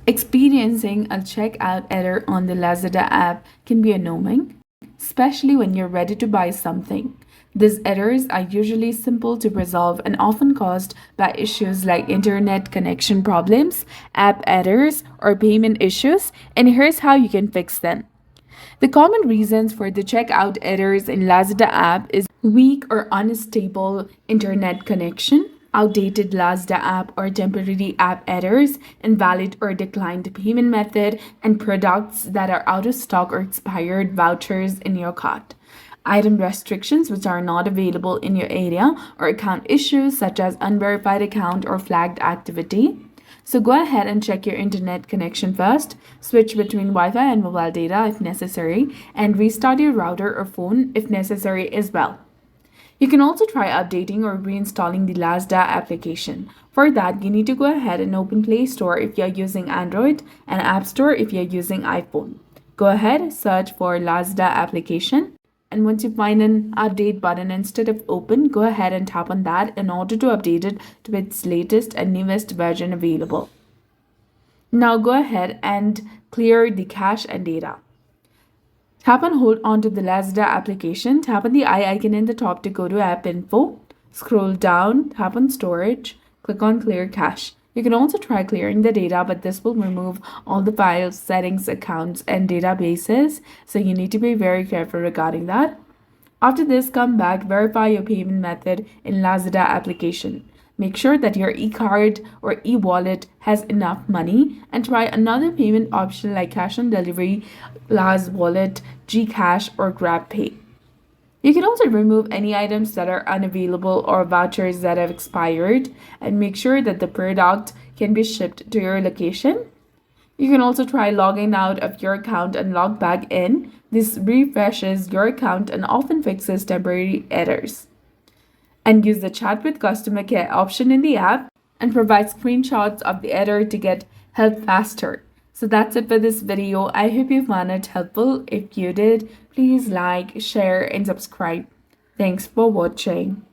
Experiencing a checkout error on the Lazada app can be annoying, especially when you're ready to buy something. These errors are usually simple to resolve and often caused by issues like internet connection problems, app errors, or payment issues, and here's how you can fix them. The common reasons for the checkout errors in Lazada app is weak or unstable internet connection, outdated Lazada app or temporary app errors, invalid or declined payment method, and products that are out of stock or expired vouchers in your cart. Item restrictions which are not available in your area, or account issues such as unverified account or flagged activity. So go ahead and check your internet connection first, switch between Wi-Fi and mobile data if necessary, and restart your router or phone if necessary as well. You can also try updating or reinstalling the Lazada application. For that, you need to go ahead and open Play Store if you're using Android and App Store if you're using iPhone. Go ahead, search for Lazada application. And once you find an update button instead of open, go ahead and tap on that in order to update it to its latest and newest version available. Now go ahead and clear the cache and data. Tap and hold onto the Lazada application. Tap on the eye icon in the top to go to app info. Scroll down, tap on storage, click on clear cache. You can also try clearing the data, but this will remove all the files, settings, accounts, and databases. So you need to be very careful regarding that. After this, come back, verify your payment method in Lazada application. Make sure that your e-card or e-wallet has enough money and try another payment option like cash on delivery, Laz Wallet, Gcash, or GrabPay. You can also remove any items that are unavailable or vouchers that have expired and make sure that the product can be shipped to your location. You can also try logging out of your account and log back in. This refreshes your account and often fixes temporary errors. And use the chat with customer care option in the app and provide screenshots of the error to get help faster. So that's it for this video. I hope you found it helpful. If you did, please like, share, and subscribe. Thanks for watching.